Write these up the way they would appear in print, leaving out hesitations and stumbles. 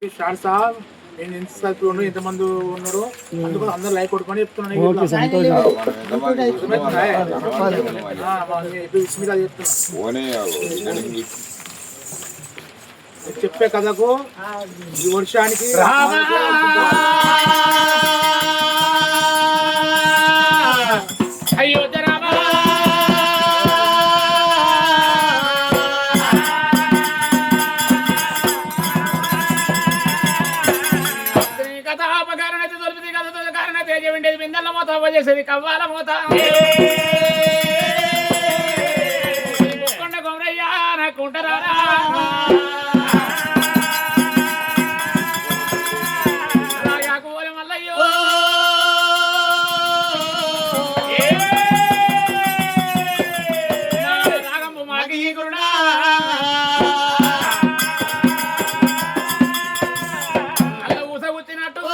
షార్ సాబ్ నేను ఇన్స్టాగ్రామ్ ఎంతమంది ఉన్నాడు అందుకని అందరూ లైక్ కొట్టుకొని చెప్తున్నాను చెప్పే కథకు ఈ వర్షానికి అయ్యో బిందెల మోత చేసేది కవ్వాల మోత కొండ కొమరయ్యా నాకుంటారా రాగాకోలి మల్లయ్యో రాగమ్మ మాకి గురుడా అల్ల ఊస గుచ్చినట్టు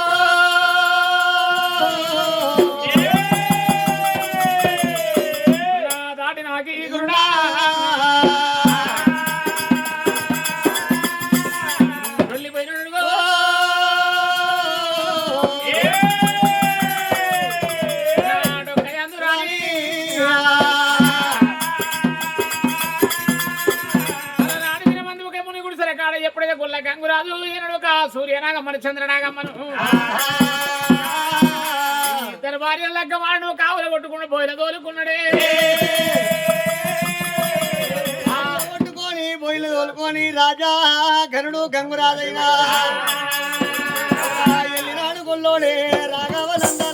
ఎప్పుడైతే గుల్ల గంగురాజు ఈయనొక సూర్యనాగమ్మను చంద్రనాగమ్మను ఇద్దరు భార్య లగ్గమాడు కావులు కొట్టుకుని పోయిన తోలుకున్నాడే కొట్టుకొని పోయిన తోలుకొని రాజా గరుడు గంగురాజైనా ఎల్లినాడు గొల్లోడే రాఘవనందన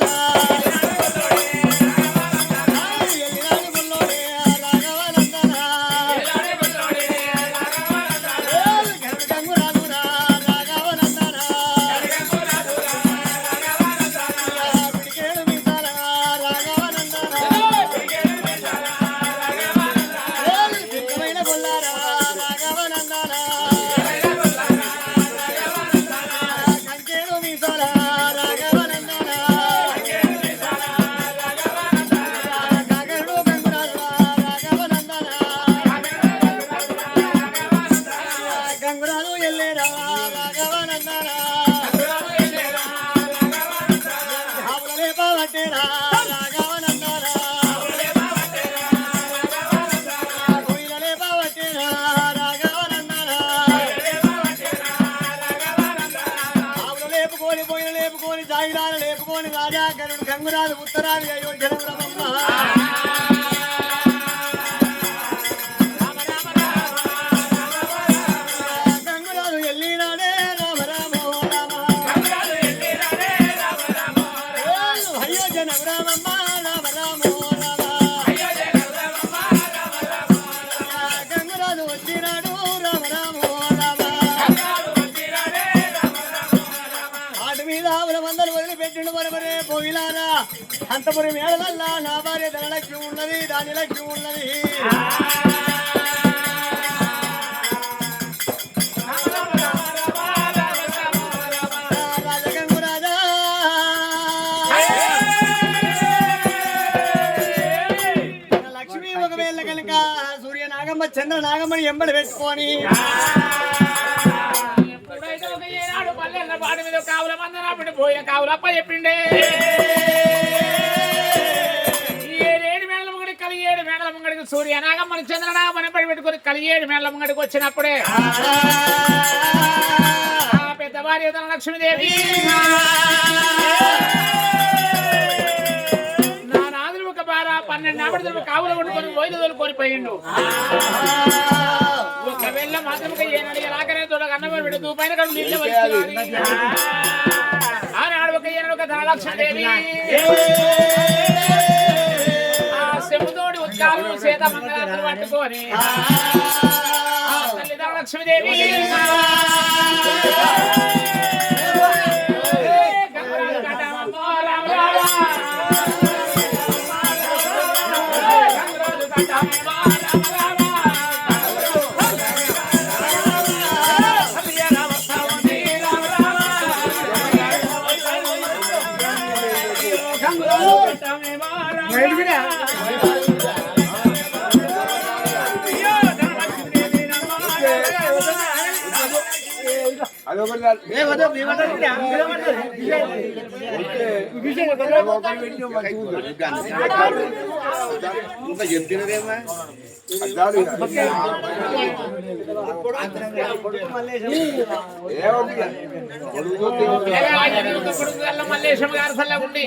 లేపుకొని రాజా గరుడు గంగురాజు ఉత్తరాలు అయోధ్యలో గంగురాజు ఎల్లినాడే రామ రామ అయోధ్య నగరమ్మ రామ రామ గంగురాజు వచ్చినాడు రామ రామ ఆటి మీద ఆవుల మందలు వదిలిపెట్టిండు మరమరే పోయిలారా అంతపురి మేడలల్లా నా భార్య ధనలక్ష్మి ఉన్నది దాని లక్ష్మి ఉన్నది రాజగంగురాజా లక్ష్మి ఒకవేళ కనుక సూర్య నాగమ్మ చంద్ర నాగమ్మని ఎంబడి పెట్టుకొని పాటి మీద కావుల మందన పోయిన కావులప్ప చెప్పిండే ఏడు మేడల ముంగడికి కలిగి 7 మేడల ముంగడికి సూర్యనాగమ్మని చంద్రనాగమ్మని పెట్టుకుని కలిగి 7 మేడల ముంగడికి వచ్చినప్పుడే పెద్ద భార్య లక్ష్మీదేవి నా నాదులు ఒక బార 12 ఆవిడ కావులు వండుకొని పోయిన తోలుకొని పోయిండు ఒకవేళ మాత్రం ఏనాడు ఎలాగనే తోడకు అన్నం పెడుతూ పైన కడు నీళ్ళు వచ్చి ఆనాడు ఒక ఏనాడు ఒక ధనలక్ష్మీదేవి శివుతోడి ఉత్కాలు సీత మంగళాలు పట్టుకొని తల్లి ధనలక్ష్మీదేవి అదొకటి ఇంకా చెప్తున్నదేమా మల్లేశం గారు సల్లగుండి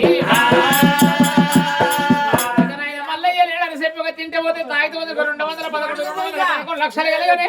మల్లయ్య లేడని చెప్పి ఒక తింటే పోతే తాగితే పోతే 211 లక్షలు కలిగనే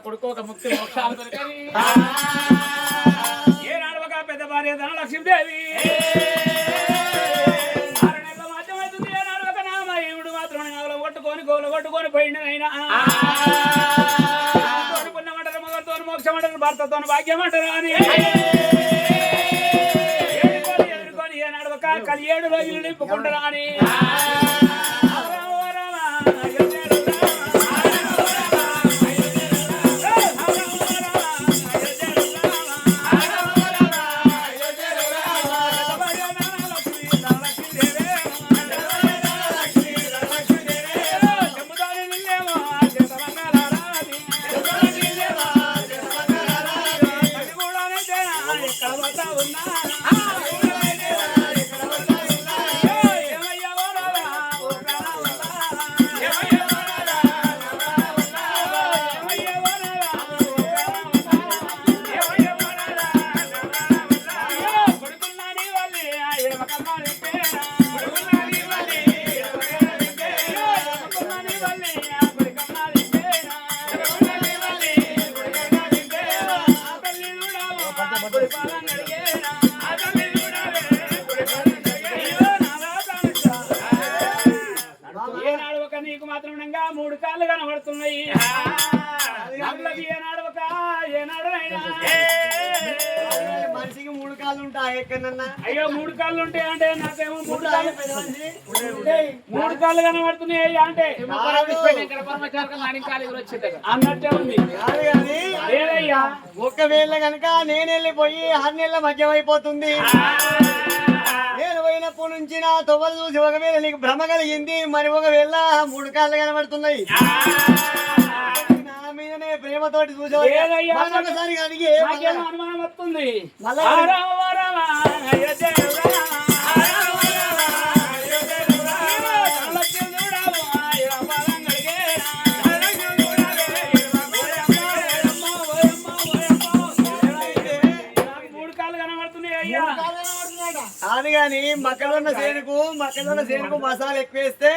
కొడుకు ఒక ముక్తి మోక్షాలు దొరకని ఏనాడు ఒక పెద్ద భార్య ధనలక్ష్మీదేవి 6 నెలల మాధ్యమవుతుంది. ఏనాడు ఒక నామయుడు మాత్రం నగలు కొట్టుకొని గోలు కొట్టుకొని పోయిండైనా పుణ్యమంటారు మగతో మోక్షమంటారు భర్తతో భాగ్యమంటారు అని ఎదుర్కొని ఏనాడు ఒక 7 రోజులు నింపుకుంటారు అని ఏనాడు ఒక నీకు మాత్రం 3 కాళ్ళు కనబడుతున్నాయి. ఏనాడు ఒక ఏనాడు మనిషికి 3 కాళ్ళు ఉంటాయి ఎక్కడన్నా. అయ్యో 3 కాళ్ళు ఉంటాయి అంటే నాకేమో 3 కాళ్ళు 3 కాళ్ళు కనబడుతున్నాయి అంటే అన్నట్టే ఉంది. లేదయ్యా ఒకవేళ కనుక నేను వెళ్ళిపోయి 6 నెలల మధ్యం అయిపోతుంది. నేను పోయినప్పటి నుంచి నా తొవ్వలు చూసి ఒకవేళ నీకు భ్రమ కలిగింది, మరి ఒకవేళ 3 కాళ్ళు కనబడుతున్నాయి నా మీదనే ప్రేమతోటి చూసావు అడిగి అనుమానం వస్తుంది. అది గాని మక్కలున్న సేనుకు మసాలా ఎక్కువ వేస్తే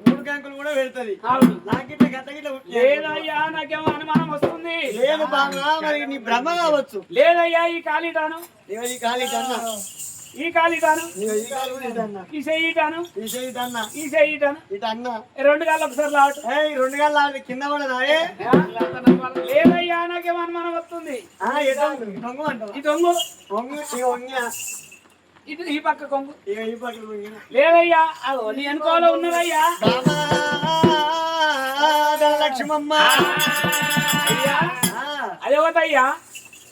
3 కంకులు కూడా పెడుతుంది. నాకిట్లా గట్ట గిట్ల లేదయ్యా నాకేమో అనుమానం వస్తుంది. లేదు బాగా మరి నీ భ్రమ కావచ్చు. లేదయ్యా ఈ కాలిటాను ఈ కాలిటన్నా ఈ కాలిటాను ఈ చెయ్యిటాను ఈ చెయ్యిటన్నా ఈ చెయ్యిటాను ఇటన్నా 2 కాళ్ళు ఒకసారి లావటం 2 కాళ్ళు కింద పడదాయే. లేదయ్యా నాకేమో అనుమానం వస్తుంది. దొంగ అంటావు ఈ దొంగ ఇటు ఈ పక్క కొంగు ఈ పక్క లేదయ్యా నీ అనుకోలో ఉన్నదయ్యా లక్ష్మమ్మ అదేవతయ్యా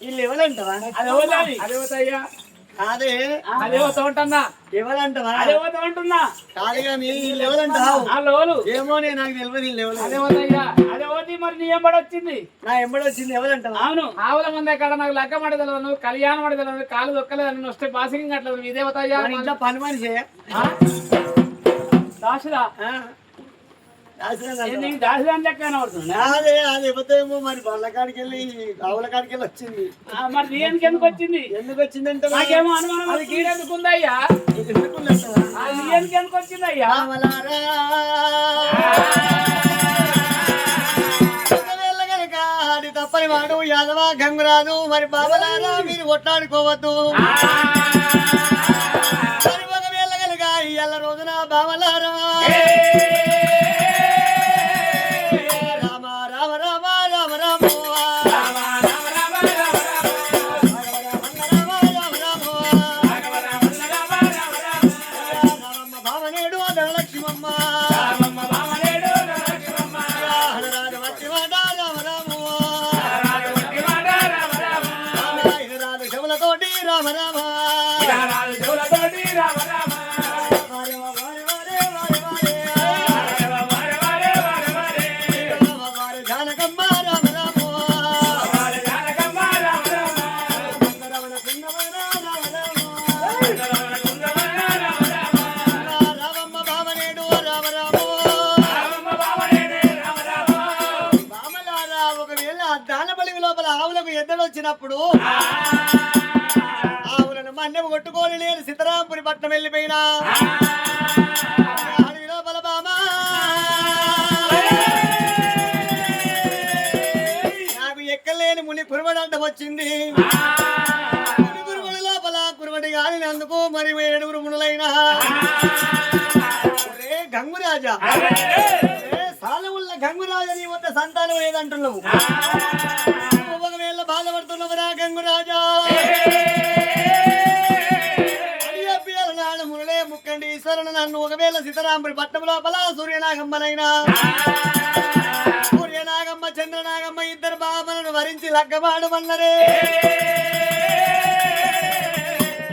వీళ్ళు ఎవరంటవా అదేవతయ్యా కాదే అదేవత ఉంటున్నా ఎవరంటవా అదేవత ఉంటున్నా కాదు కానీ వీళ్ళు ఎవరంటావు లోలు ఏమో నాకు తెలియదు వీళ్ళు ఎవరు. అదేవతయ్యా అదేవతి మరి నీ ఎంబడి వచ్చింది నా ఎంబడి వచ్చింది ఎవరంటావా. అవును ఆవుల మంది అక్కడ నాకు లెక్క మడదలను కళ్యాణం మడదలను కాలు దొక్కలేదని వస్తే బాసింగ్ అట్లా ఇదేవతయ్యా ఇంట్లో పని మనిషి దాసుదా దాసిదాని లెక్క కనబడుతుంది అదే అది ఇవ్వతేమో మరి బళ్ళ కాడికి వెళ్ళి ఆవుల కాడికి వెళ్ళి వచ్చింది. మరి దీనికి ఎందుకు వచ్చింది? ఎందుకు వచ్చిందంటే నాకేమో అనుమానం అది గీడెందుకు ఉందయ్యా? అది దీనికి ఎందుకు వచ్చిందయ్యా? తప్పని వాడు యాదవ గంగురాదు మరి బాబలారా మీరు కొట్లాడుకోవద్దు. మరి ఒకవేళ కనుక ఇయ్యాల రోజున బాబలారా రామ రామ రామ రామ రామ భావనేడు ధనలక్ష్మమ్మ వచ్చినప్పుడు ఆవులను మన్నెము కొట్టుకొని నేను సీతారాంపురి పట్నం వెళ్ళిపోయినా అడవిలో బలబామా నాకు ఎక్కలేని ముని కురువడంట వచ్చింది. ముని కురువడి లోపల కురువడి గాని అందుకు మరి 7 మునులైనా గంగురాజా సాలముల్ల గంగురాజా నీ వద్ద సంతానం లేదంటున్నావు. ఒకవేళ బాధపడుతున్నవరా గంగురాజా నాడు మునులే ముక్కండి ఈశ్వరుడు నన్ను ఒకవేళ సీతారాంపురి పట్నం లోపల సూర్యనాగమ్మనైనా సూర్యనాగమ్మ చంద్రనాగమ్మ ఇద్దరు బామలను వరించి లగ్గమాడమన్నరే.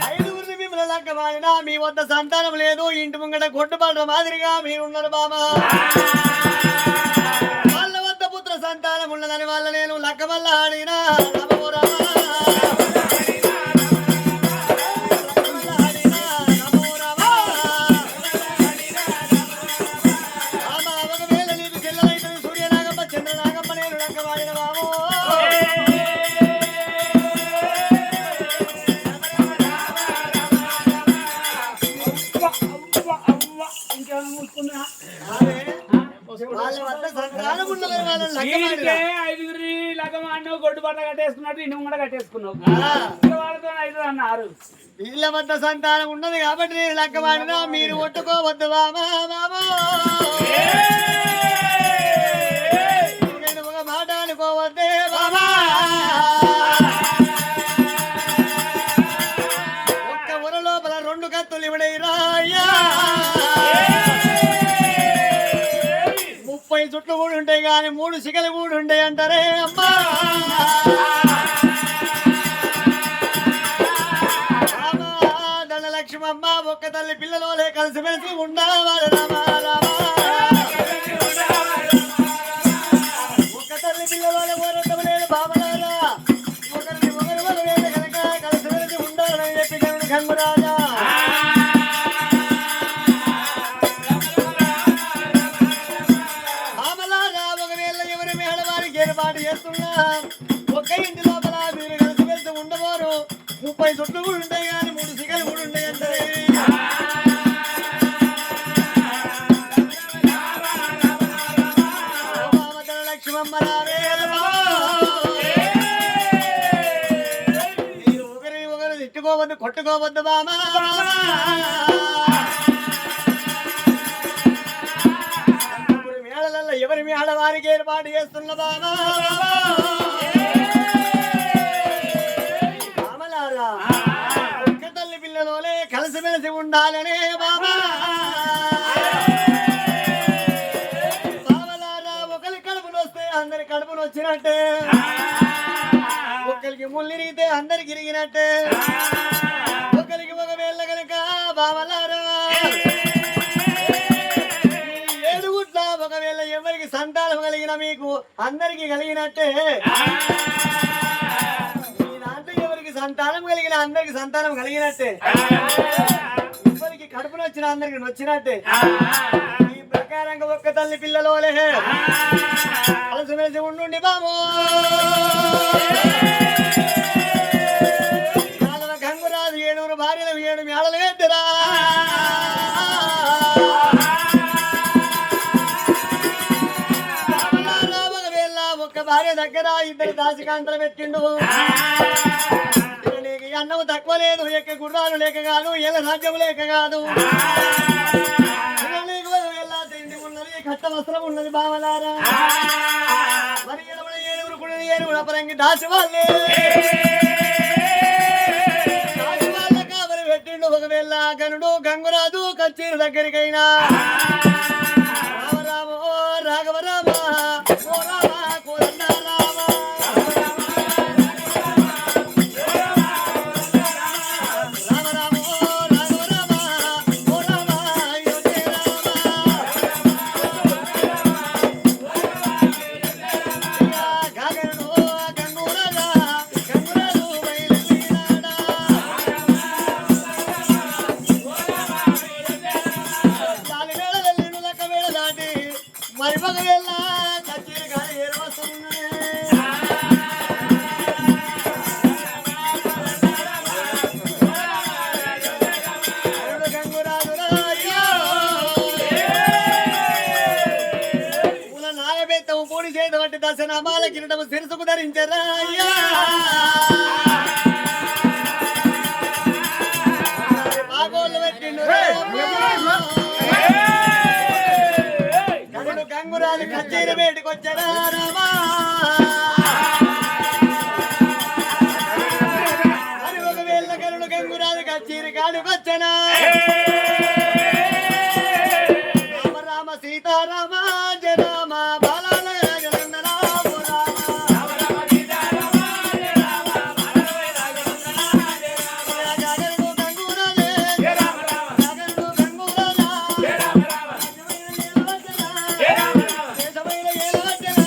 5 మిమ్మల్ని లగ్గమాడినా మీ వద్ద సంతానం లేదు. ఇంటి ముంగట కొట్టుబాటు మాదిరిగా మీరున్నారు బామా. వాళ్ళ వద్ద పుత్ర సంతానం ఉన్నదని వాళ్ళ నేను లగ్గమల్ల ఆడినా గొడ్డు బట్ట కట్టేసుకున్నట్టు ఇంటి ముంగట కట్టేసుకున్నావు. వాళ్ళతో 5 అన్నారు. వీళ్ళ వద్ద సంతానం ఉన్నది కాబట్టి నేను లెక్కమాడినా మీరు ఒట్టుకోవద్దు బామా బాబా. ఒక మాట అనుకోవద్దే బాబా. ఒక్క ఊర లోపల 2 కత్తులు ఇవిడైరా 30 చుట్లు కూడా ఉంటాయి కానీ 3 శిఖలు కూడా ఉంటాయి అంటారే అమ్మా. ధనలక్ష్మమ్మ ఒక్క తల్లి పిల్లలోనే కలిసిమెలిసి ఉండవాలి రామా రామా. ఒక్క తల్లి పిల్లలోనే ఓరటం లేదు బాబలారా. ఒకరిని ఒకరు వేద కనుక కలిసిమెలిసి ఉండాలని చెప్పి గంగురాజా ఏర్పాటు చేస్తున్నా. ఒక్క ఇంటి లోపల మీరు కలిసి వెళ్తూ ఉండబోరు. 30 చుట్లు కూడా ఉంటాయి కానీ 3 శిఖలు కూడా ఉంటాయి అంటే లక్ష్మమ్మ మీరు ఒకరిని ఒకరు తిట్టుకోవద్దు కొట్టుకోవద్దు బామా. ఎవరి మీ ఆడవారికి ఏర్పాటు చేస్తున్న బాబా. బామలారా ఒక్క తల్లి పిల్లలోనే కలిసిమెలిసి ఉండాలనే బాబా. బామలారా ఒకరి కడుపును వస్తే అందరి కడుపును వచ్చినట్టే. ఒకరికి ముళ్ళిరిగితే అందరికి ఇరిగినట్టే. ఒకరికి ఒక వేళ్ళ కనుక బామలారా ఒకవేళ ఎవరికి సంతానం కలిగిన మీకు అందరికి కలిగినట్టే. మీ దాంట్లో ఎవరికి సంతానం కలిగిన అందరికి సంతానం కలిగినట్టే. ఎవరికి కడుపున వచ్చిన అందరికి నచ్చినట్టే. ప్రకారంగా ఒక్క తల్లి పిల్లలోలే అలసిమెలిసి ఉండుండి బాబు గంగురాజు 7 భార్యలు 7 మేడలు కట్టిరా ఒక్క భార్య దగ్గర 2 దాసికాంతలు పెట్టిండు నీకు అన్నం తక్కువ లేదు ఎక్క గుర్రాలు లేక కాదు ఎల్ల రాజ్యం లేక కాదు నీకు ఎలా తిండి ఉన్నది కట్ట వస్త్రం ఉన్నది బావలారా మరి 7 పరంగి దాసి వాళ్ళే కాబరి పెట్టిండు ఒకవేళ గనుడు గంగురాజు కచ్చీరు దగ్గరికైనా రామ రాఘవ రామ ఓ రామ కోదండ రామ రామ రామ రాఘవ రామ ఓ రామ అయోధ్య రామ గగనుడు గంగురాజా గంగురాజు బయలుదేరాడా చాలి వేళ లెక్క వేళ దాటి మరి మగ వెళ్ళ కచ్చీరు కానీ ఏరు వస్తున్నాయి నాగబెత్తము పూడి చేయటువంటి దశనామాల కిరీటము శిరసుకు ధరించరా బాగోళ్ళు పెట్టిండు గనుడు గంగురాజు కచేరి వేటికి వచ్చాడా రామా మరి ఒకవేళ గనుడు గంగురాజు కచేరి కాడికి వచ్చనా రామ రామ సీతారామ జయ రామ బాలాల జగన్న రామ రామ గగనుడు గంగురాజే గగనుడు గంగురాజా దేశమైన ఏలవచ్చనా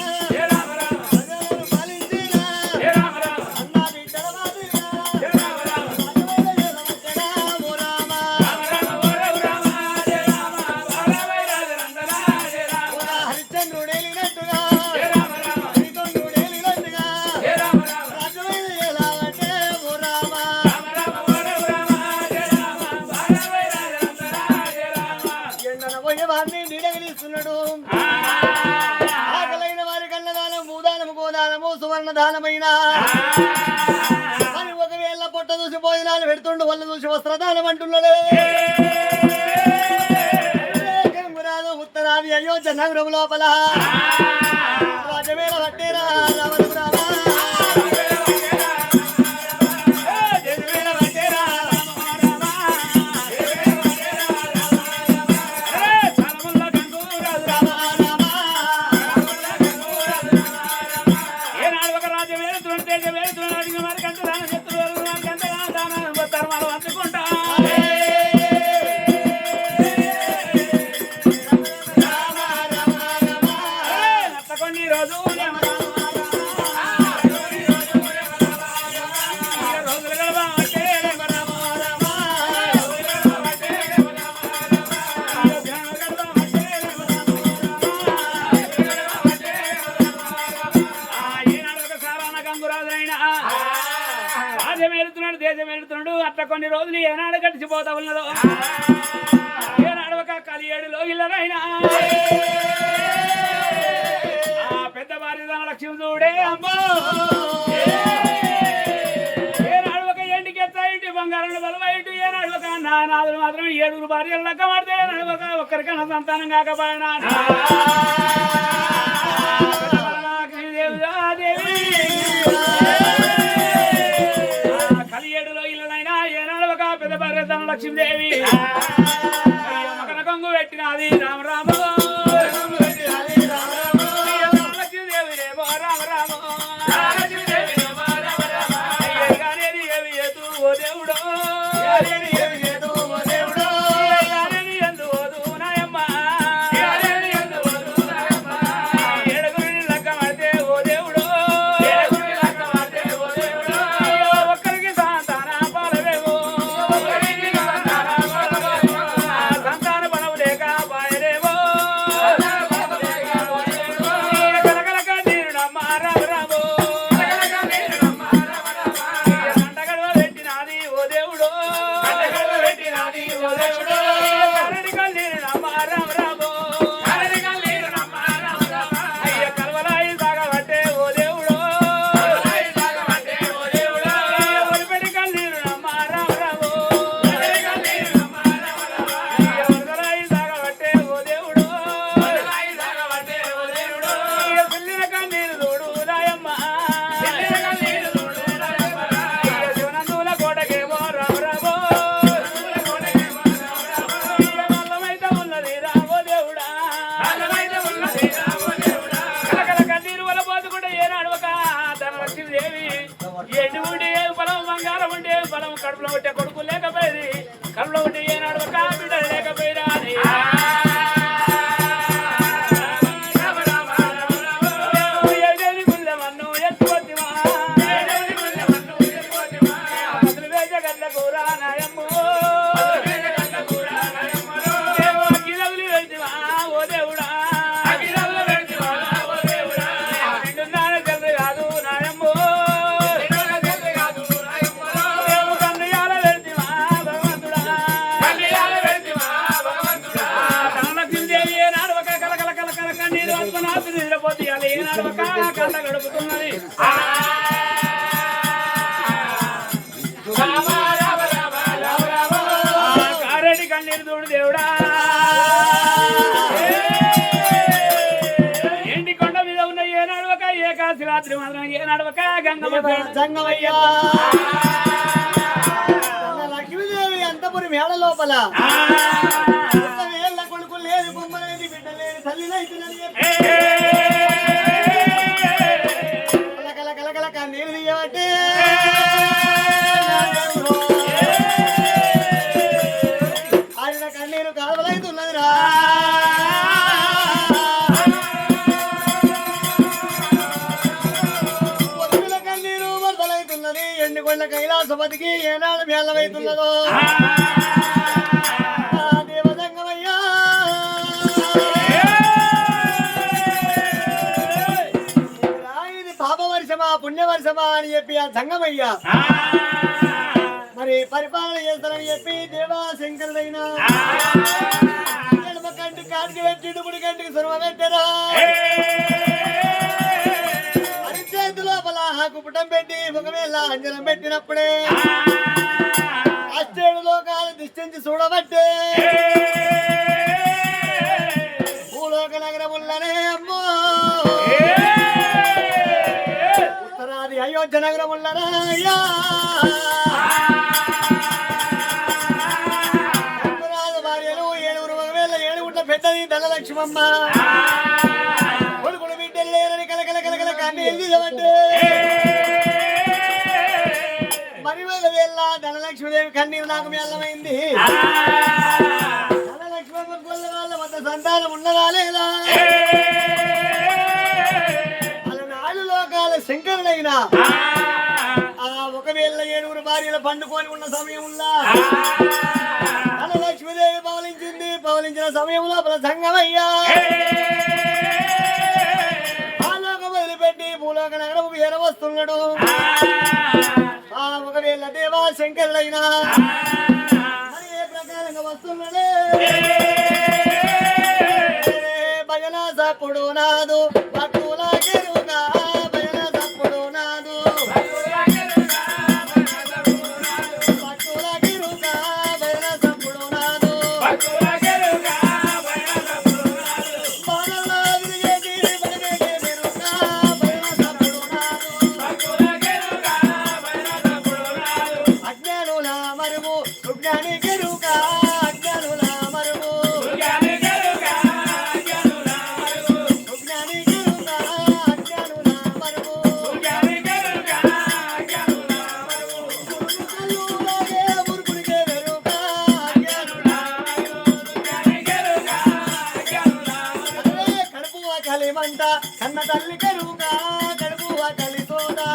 ప్రజలను పాలించినా అన్నా బిడ్డల మాదిరిగా దేశమైన ఏలవచ్చనా ఓ రామ హరిశ్చంద్రుడేలినట్టుగా హరికొండుడేలినట్టుగా రాజమైన ఏలావంటే ఓ రామ ఎండన పోయేవాడిని నీడగలిస్తున్నాడు ఆకలైన వారి కన్నదానం భూదానము గోదానము సువర్ణ దానమైన మరి ఒకవేళ పొట్ట చూసి భోజనాలు పెడుతుండు వల్ల చూసి వస్త్రదానం అంటున్నాడే గంగురాజు ఉత్తరాది అయోధ్య నగరం లోపల రాజవేళ పట్టేరా రావణ రామ ఏనాడు ఒక రాజ్య వేలుతున్నాడు దేశ వేలుతున్నాడు అడిగిన వారికి అంత దానం చెప్తున్నారు వారికి అంత దానం ధర్మాలు అందుకుంటా కొన్ని రోజు రోజులు గడవటే రాజ్యం వెళుతున్నాడు దేశం వెళుతున్నాడు అట్లా కొన్ని రోజులు ఏనాడు గడిచిపోతా ఉన్నదో ఏనాడు ఒక కలియేడులో ఇళ్ళనైనా పెద్ద భార్య లక్ష్మి చూడే అమ్మో ఏనాడు ఒక ఎండికి ఎత్త ఇంటి బంగారం బలవ ఇంటి ఏనాడు ఒక నాదులు మాత్రం 7 భార్యలు లెక్క మాడితే ఏనాడు ఒక్కరికన్నా సంతానం కాకపోయినా దేవి కలియేడులో ఇళ్ళనైనా ఏనాడు ఒక పెద్ద భార్య లక్ష్మీదేవి మకన కొంగు పెట్టినది రామ రామ సంతాన బలవు లేక బాయరేవో లక్ష్మీదేవి ఎండి ఉండి ఏ బలం బంగారం ఉండి ఏ బలం కడుపులో ఉంటే కొడుకు లేకపోయింది కడుపులో ఉండి ఏనాడు ఒక బిడ్డ లేకపోయినా అని కంట గడుపుతున్నది కారెడ్డి కన్నీరు చూడు దేవుడా ఎండి కొండ మీద ఉన్న ఏ నడవక ఏకాశి రాత్రి మాత్రం ఏ నడవక గంగమయ్యా లక్ష్మీదేవి అంతపురి మేడ లోపల కొడుకు లేదు బొమ్మ లేదు బిడ్డ లేదు తల్లి కన్నీరు తీయబట్టి ఆయన కన్నీరు కావలైతున్నదిరా పొద్దుల కన్నీరు వరదలైతున్నది ఎండుకొండ కైలాసపతికి ఏనాడు మేళమైతున్నదో దేవదంగమయ్యా పుణ్యవర్షమా అని చెప్పి ఆ సంగమయ్యా మరి పరిపాలన చేస్తానని చెప్పి దేవా శంకరుడైనా కంటి కాటికి పెట్టి ముడి కంటికి సురమ పెట్టరా అరిచేతి లోపల కుపుటం పెట్టి ముఖమేళ అంజనం పెట్టినప్పుడే అష్టేడు లోకాలు దిష్టించి చూడబట్టే భూలోక నగరముల్లనే అమ్మో అయోధ్య నగరముల్లరాయ్యా భార్యలు 7 పెద్దది ధనలక్ష్మమ్మ కొడుకులు బిడ్డలు లేరని కలకల కన్నీళ్ళు తీయబట్టే మరి వేళ ధనలక్ష్మీదేవి కన్నీరు నాకు మేళమైంది ధనలక్ష్మమ్మ గొల్ల వాళ్ళ వద్ద సంతానం ఉన్నదా లేదా శంకరుడైనా ఒకవేళ 7 భార్యలు పండుకొని ఉన్న సమయంలో లక్ష్మీదేవి పవలించిన సమయంలో సంగమయ్యా ఆలోకం వదిలిపెట్టి భూలోక నగరం వేర వస్తున్నాడు ఒకవేళ దేవా శంకరుడైనా ఏ ప్రకారంగా వస్తున్నాడే భజన సప్పుడు నాదు కన్న తల్లి కరువుగా కడుపువ కలిసోదా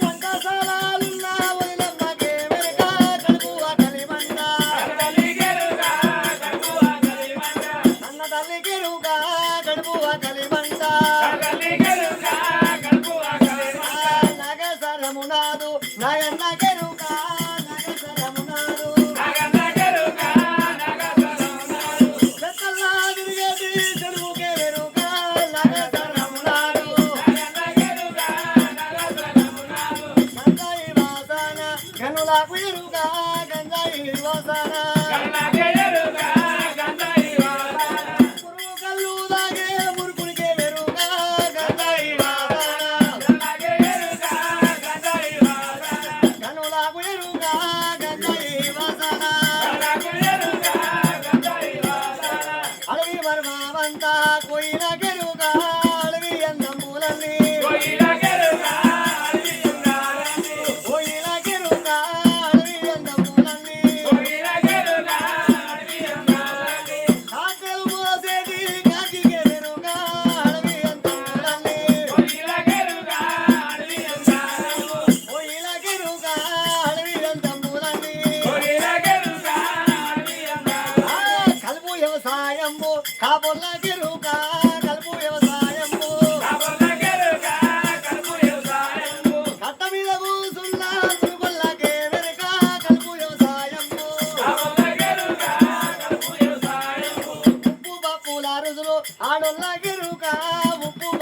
వంటశాలలున్నా వదిలమ్మకే వెనక కడుపువ కలిమంట కన్న తల్లి కరువుగా కడుపువ కలిమంట నగసరమునాదు నాయన్న కరువుగా నగసరమునాదు చెడుకే వెరుక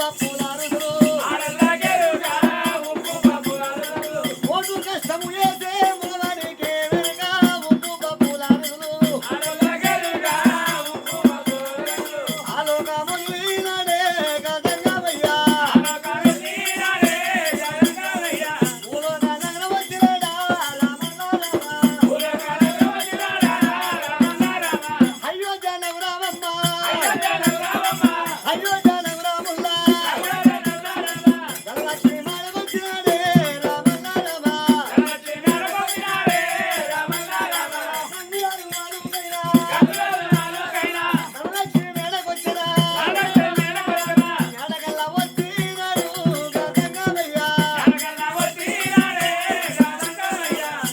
పప్పులారుదులు ఓటు కష్టము చేసే మొదలనికే వెనుక ఉప్పు పప్పులారుదులు ఆలోకములీనడే గజంగమయ్యా భూలోక నగరం వచ్చినడా రామన్నారమా అయ్యో జనగు రామమ్మ అయ్యో జనగు రాముల్లా ధనలక్ష్మి మాడగొచ్చినాడే రామన్నారమా సంగిరాలు మాలుకైనా ధనలక్ష్మి మేడకొచ్చినా మేడగల్ల వచ్చినాడు గజంగమయ్యా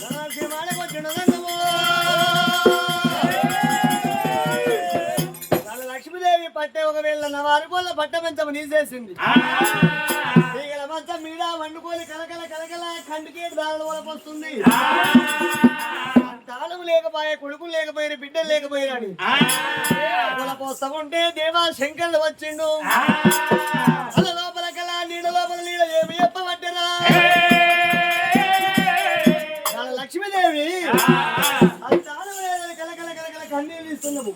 ధనలక్ష్మి మాడగొచ్చిన దండము లక్ష్మీదేవి పట్టే ఒకవేళ నవారు కోళ్ళ పట్ట మంచం నీసేసింది తీగల మంచం మీద వండుకోని కలకల కలకల కంటికేటి దారుల వరకు వస్తుంది తాళం లేకపోయే కొడుకులు లేకపోయిన బిడ్డలు లేకపోయినాడు పోస్తా ఉంటే దేవా శంకరుడు వచ్చిండు అల లోపల కల నీడ లోపల నీడ ఏమి చెప్పబట్టరా లక్ష్మీదేవి తాళం లేదని కలకల కలకల కన్నీళ్ళు ఇస్తున్నాము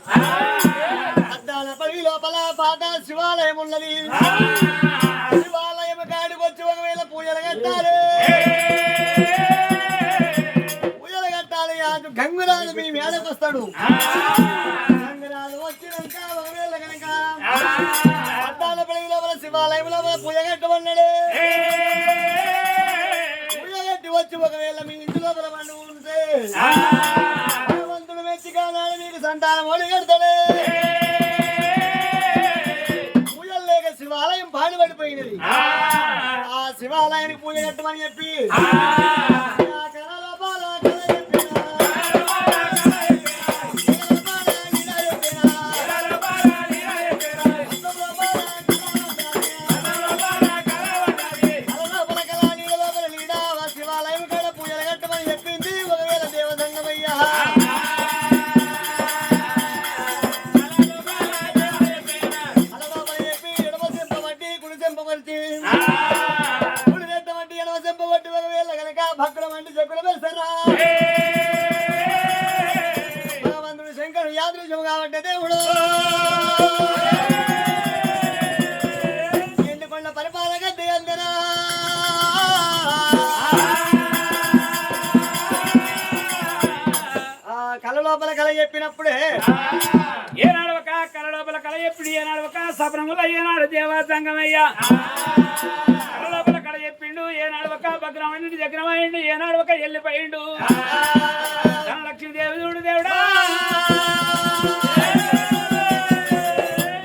అద్దాల పడి లోపల పాత శివాలయం ఉన్నది శివాలయం కాడికి వచ్చి ఒకవేళ పూజలు కట్టాలి పూజలు కట్టాలి అటు గంగురాజు మీ మేడకు వస్తాడు గంగురాజు వచ్చినాక ఒకవేళ కనుక అద్దాల పడి లోపల శివాలయం లోపల పూజ కట్టమన్నాడు పూజ కట్టి వచ్చి ఒకవేళ మీ ఇంటి లోపల పండు ఉంటే భగవంతుడు మెచ్చిగా నాడు మీకు సంతానం ఓడి కడతాడే పూజలు లేక శివాలయం పాడుపడిపోయినది ఆ శివాలయానికి పూజ కట్టమని చెప్పి ఆ కళ లోపల కళ చెప్పిన, నీళ్ళ లోపల నీళ్ళ చెప్పిన, అద్దం లోపల కళ లోపల కళ నీళ్ళ లోపల నీడ ఆ శివాలయం కాడ పూజలు కట్టమని చెప్పింది ఒకవేళ దేవదంగమయ్యా అలలోపల చెప్పి ఎడమ చెంపబట్టి కుడి చెంపబట్టి కుడి రెట్టబట్టి ఎడమ చెంపబట్టి ఒకవేళ కనుక భక్తుల వంటి చెక్కులు వేస్తారా భగవంతుడు శంకరుడు యాదృశ్యం కాబట్టి దేవుడు ఎండుకొండ పరిపాలక దేందరా కళ లోపల కళ చెప్పినప్పుడే ఏనాడు ఒక కళ లోపల కళ ఎప్పుడు ఏనాడు ఒక సపనముల ఏనాడు దేవతంగమయ్యా కళ లోపల కళ చెప్పిండు ఏనాడు ఒక భగ్రమైండు జగ్రమైండు ఏనాడు ఒక ఎల్లిపోయిండు లక్ష్మీదేవుడు దేవుడా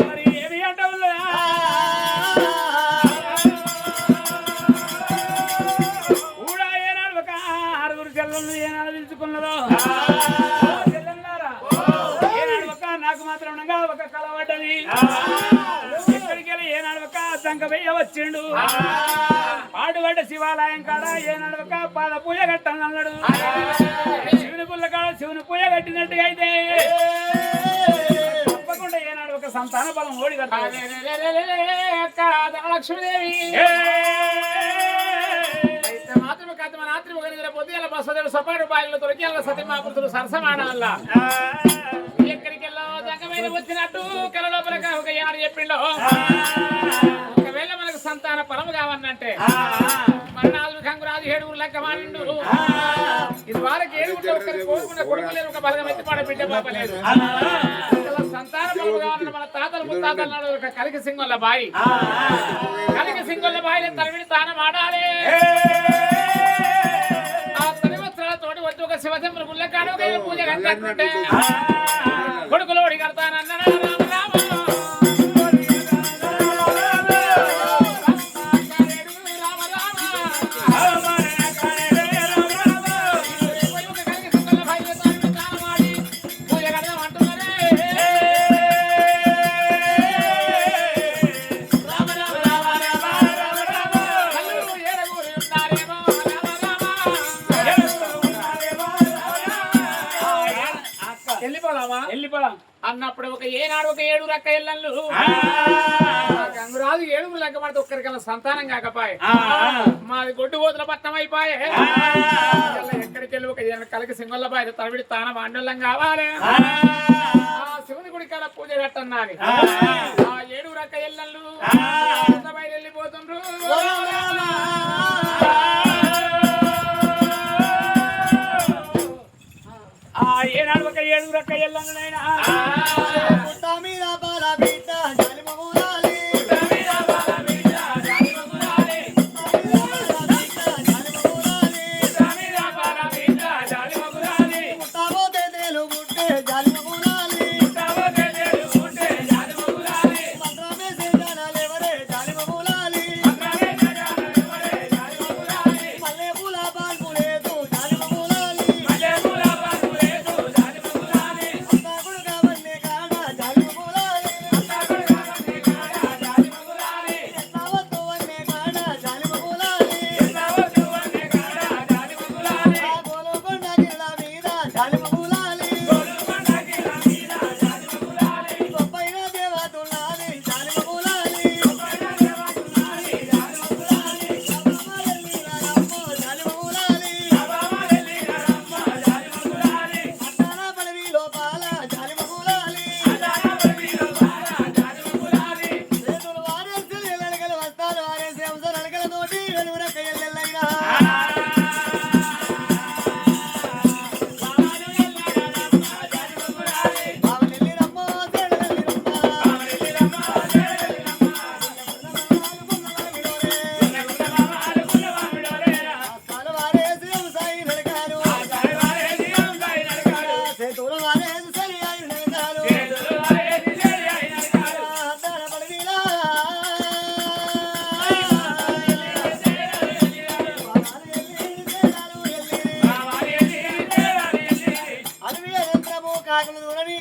మరి ఏమి అంటావు కూడా ఏనాడు ఒక ఆరుగురు చెల్లెళ్ళు ఏనాడు పిలుచుకున్నదో ఏనాడు ఒక నాకు మాత్రం ఒక కలవడ్డది ఎక్కడికి వెళ్ళి ఏనాడు ఒక సంకబయ్య వచ్చిండు పాడుబడ్డ శివాలయం కాడ ఏనాడు ఒక పాద పూజ కట్టన్నాడు శివుని పుల్ల కాడ శివుని పూజ కట్టినట్టుగా అయితే తప్పకుండా ఏనాడు ఒక సంతాన బలం ఓడి కట్టాలి లక్ష్మీదేవి మాత్రమే కథ రాత్రి ఒక పొద్దుగల బస్సు సపాటు బాయిలో తొలగి సత్యమాపురుతులు సరసమాడాల ఎక్కడికి వెళ్ళో దగ్గమైన వచ్చినట్టు కల లోపల ఒక ఏనాడు చెప్పిండో ఒకవేళ మనకు సంతాన పరము కావన్నంటే మరణాలు గంగురాజు ఏడుగురు లెక్క మారిండు ఇది వారికి ఏడుగురు ఒకరికి కోరుకున్న కొడుకు లేదు ఒక బలగం ఎత్తి పాడ బిడ్డ పాప లేదు సంతాన పరము కావాలన్న మన తాతలు ముత్తాతలు నాడు ఒక కలికి సింగొల్ల బాయి కలికి సింగొల్ల బాయిలో తరవిడి తానం ఆడాలి ఆ తరివస్త్రాలతోటి వచ్చి ఒక శివశంపుల ముల్లెక్కాడు ఒక పూజ కట్టినట్టుంటే కొడుకులోడి కడతానన్నాడు రామ వెళ్ళిపోదాం అన్నప్పుడు ఒక ఏనాడు ఒక 7 రక్క ఎల్లళ్ళు గంగురాజు 7 లెక్క పడితే ఒక్కరికల్లా సంతానం కాకపాయే మాది గొడ్డు పోతుల పట్నం అయిపోయే ఎక్కడికి వెళ్ళి ఒక కలికి సింగొల్ల బాయ్ తరబడి తాన మాండలం కావాలి ఆ శివుని గుడి కాల పూజ కట్టన్నాని ఆ 7 రక్క ఎల్లళ్ళు బయలు వెళ్ళిపోతుండ్రు ఏనాడు ఒక 7 రక్క ఎల్లన్నైనా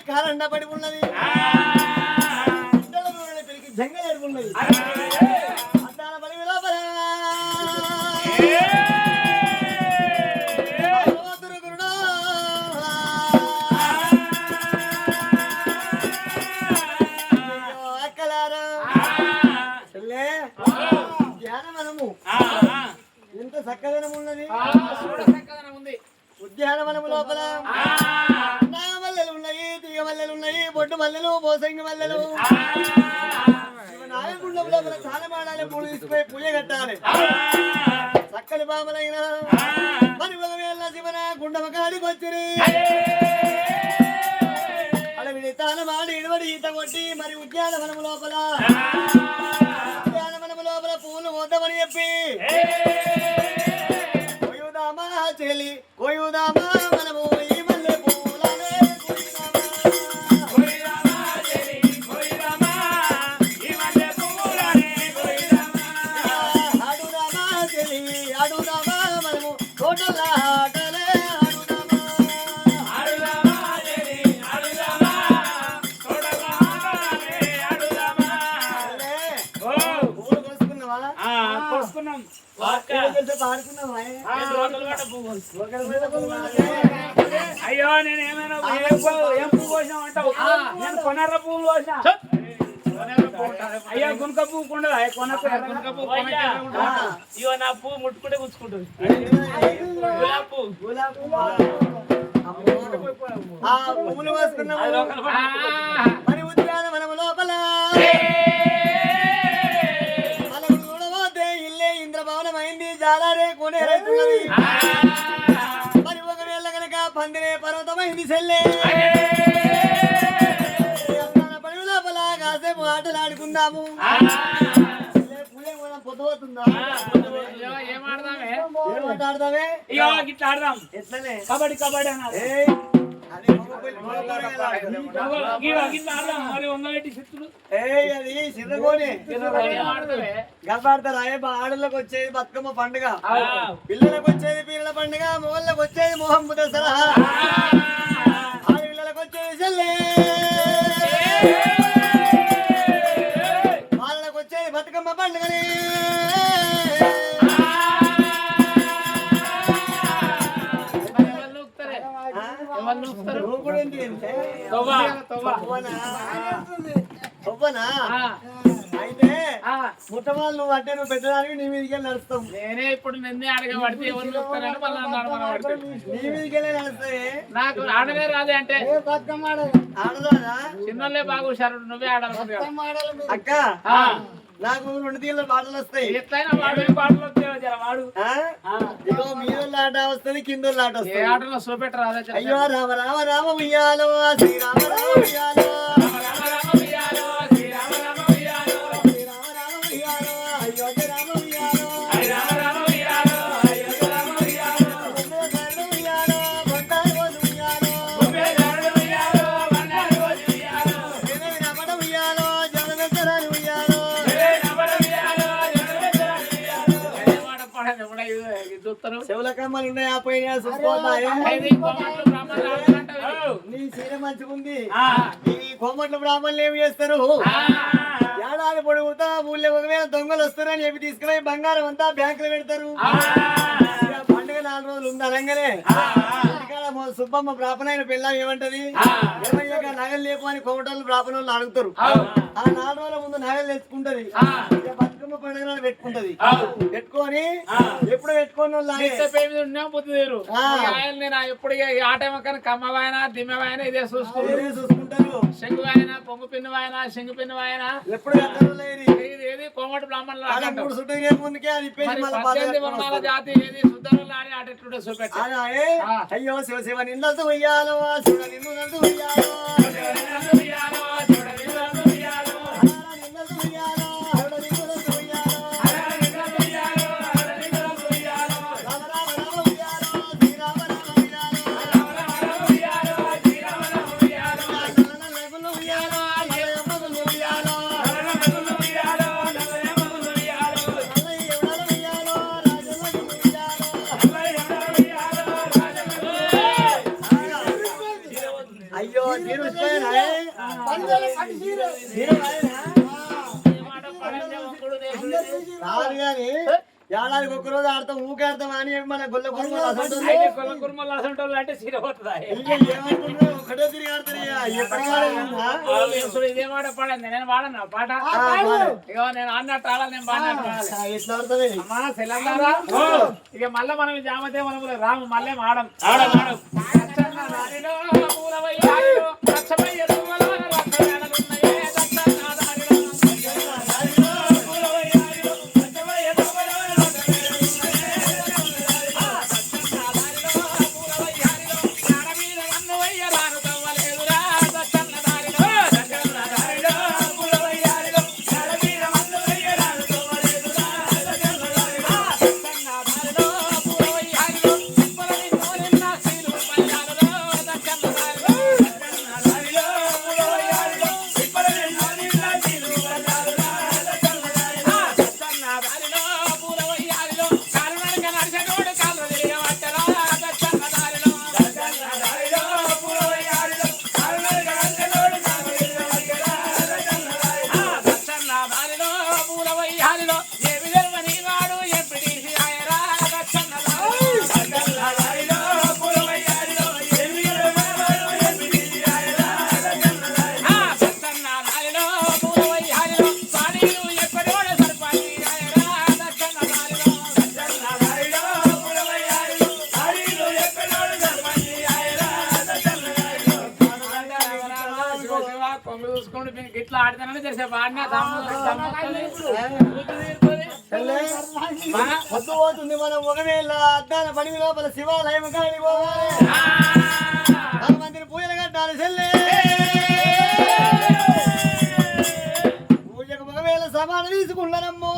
కాలండబడి ఉన్నది జంగలేడు ఉన్నది అద్దాల బలి లోపల అక్కలారా ధ్యానవనము ఎంత చక్కదనం ఉన్నది ఉద్యానవనము లోపల మల్లెలు ఉన్నాయి తీగ మల్లెలు ఉన్నాయి బొడ్డు మల్లెలు బోసంగి మల్లెలు నాయకుండం లోపల చాలా మాడాలి పూలు తీసుకుపోయి పూజ కట్టాలి చక్కని బామలైన మరి ఒక వేళ శివన గుండమ కాడికి వచ్చిరి అడవిడి తానమాడి ఇడవడి ఈత కొట్టి మరి ఉద్యానవనము లోపల పూలు వద్దామని చెప్పి కొయ్యుదామా చెలి కొయ్యుదామా మనము ఈ మల్లె పూలనే ఆడుదామా చెలి ఆడుదామా మనము తోటలా ఆటలే అయ్యో నేను ఏమైనా ఏం పువ్వు కోసాం అంటావు నేను కొనర్ర పువ్వు కోసా అయ్యా గునక పువ్వు కొండదా కొనక గునక పువ్వు ఇవో నా పువ్వు ముట్టుకుంటే గుచ్చుకుంటుంది పువ్వులు వేసుకున్నాము మరి ఉద్యానవనము లోపల ఇంద్రభవనమైంది జాలారే కొనేరైతున్నది మరి ఒకవేళ కనుక పందిరే పర్వతమైంది సెల్లే పడి లోపల కాసేపు ఆటలు ఆడుకుందాము పొద్దుపోతుందా ఏమాట ఆడదామే ఇట్లా ఆడదాం ఎట్లనే కబడ్డీ కబడ్డీ అన్నారు అది సిద్ధగోని గబాడతారు అయ్యే ఆడలకు వచ్చేది బతుకమ్మ పండుగ పిల్లలకు వచ్చేది పిల్లల పండుగ మొగళ్ళకు వచ్చేది మొహమ్మ దసరా ఆడపిల్లలకు వచ్చేది చెల్లె వాళ్ళకు వచ్చేది బతుకమ్మ పండుగని నువ్వు కూడా తవ్వ, తవ్వ. ఒవ్వనా ఆ, అయితే ఆ. ముట్టవాళ్ళు నువ్వు అంటే నువ్వు పెట్టడానికి నీ మీదకి నడుస్తావు. నేనే ఇప్పుడు నిన్నే అడగబడితే ఎవరు చూస్తారని మళ్ళీ అన్నాడు మన వాడికి. నీ మీదకెళ్ళే నడుస్తాయి. నాకు ఆడనే రాదే అంటే ఆడదానా చిన్నోళ్ళే బాగా హుషారు, నువ్వే ఆడాలి. అక్క నాకు 2 తీళ్ళ పాటలు వస్తాయి. ఎట్లయినా వాడు పాటలు వచ్చేవో జర వాడు. ఆ? ఇదిగో మీదోళ్ళ ఆట వస్తుంది, కిందోళ్ళ ఆట ఏ వస్తుంది. ఆటలో చూపెట్టరాదా? అయ్యో రామ రామ రామ ఉయ్యాలో శ్రీరామ రామ ఉయ్యాలో రామ రామ ఉయ్యాలో, శ్రీరామ రామ ఉయ్యాలో, శ్రీరామ రామ ఉయ్యాలో అయోధ్య రామ ఉయ్యాలో హరి రామ రామ ఉయ్యాలో, అయోధ్య రామ ఉయ్యాలో, బొమ్మే గారుడు ఉయ్యాలో బండారు రోజు ఉయ్యాలో బొమ్మే గారుడు ఉయ్యాలో, బండారు రోజు ఉయ్యాలో, జగవి రమణ ఉయ్యాలో జగదెత్తరాని ఉయ్యాలో జయ రమణ ఉయ్యాలో, జగదెత్తరాని ఉయ్యాలో. ఏ మాట పాడండి, కూడా ఇది చూస్తారు. చెవుల కమ్మలు ఉన్నాయి ఆ పైన చూసుకోవాలి. ఇది కోమట్లు బ్రాహ్మణులు ఆడుతున్నట్టు. నీ చీర మంచిగుంది. ఆ, ఈ కోమట్ల బ్రాహ్మణులు ఏమి చేస్తారు? ఆ, ఏడాది పొడుగుతా ఊళ్ళో 1000 దొంగలు వస్తారని చెప్పి తీసుకుపోయి బంగారం అంతా బ్యాంకులో పెడతారు. ఆ, ఇక పండుగ 4 రోజులు ఉంది అనగానే ఇంటికాడ సుబ్బమ్మ బ్రాహ్మణైన పిల్లం ఏమంటది? ఏమయ్యా నగలు లేపు అని కోమటోళ్ళు బ్రాహ్మణులు అడుగుతారు. ఆ 4 రోజుల ముందు నగలు తెచ్చుకుంటది. ఇక బతుకమ్మ పండుగ నాడు పెట్టుకుంటది. పెట్టుకొని ఎప్పుడు పెట్టుకొని వాళ్ళు నిత్య పేరు ఉన్నా బుద్ధి తీరు. ఆయన నేను ఎప్పుడు ఈ ఆట మొక్కని కమ్మవాయన దిమ్మవాయన ఇదే చూసుకుంటారు. శంగు వాయన పొంగు పిన్ను వాయన శంగు పిన్ను వాయన ఎప్పుడు కట్టలేరు. ఇది ఏది కోమటి బ్రాహ్మణులు ఆడ ఆట. 3 సుట్టు ముందుకే అది ఇప్పేసి మరి మళ్ళీ 18 వర్ణాల జాతి ఏది శుద్ధరులు ఆడి ఆట ఎట్లుంటే చూపెట్ట. అయ్యో శివ శివ నిన్నదు ఉయ్యాలో శివ నిన్ను ఉయ్యాలో నిన్నదు ఉయ్యాలో శివ నిన్ను ఉయ్యాలో రామ రామ రామ ఉయ్యాలో శ్రీరామ రామ ఉయ్యాలో నల్లగులు ఉయ్యాలో నల్లయమ్మగులు ఉయ్యాలో నల్లయమ్మగులు ఉయ్యాలో రాజమ్మగులు ఉయ్యాలో అయ్యో తీరు కాదు గాని ఏడాదికి 1 రోజు ఆడతాం ఊకే ఆడతాం అని చెప్పి మన గొల్ల కుర్మలు కుల కుర్మలు అసంటోళ్ళు అంటే సిర పోతుందా? ఏమంటున్నారు ఒకటే తిరిగి ఆడతారు ఎప్పటి ఇదే మాట పాడండి, నేను పాడను పాట. ఇక నేను అన్నట్టు ఆడాలి, నేను పాడినట్టు ఎట్లా ఆడతారు అమ్మా తెలంగాణ. ఇక మళ్ళీ మనం జామతే మనం రాము మళ్ళీ ఆడం. ఇట్లా ఆడితేనే తెలిసే బాడినా పొద్దు పోతుంది మనం ఒకవేళ అద్దాల పడి లోపల శివాలయం కానీ పోవాలి మందిని పూజలు కట్టాలి చెల్లె పూజకు ఒకవేళ సమానం తీసుకున్నానమ్మో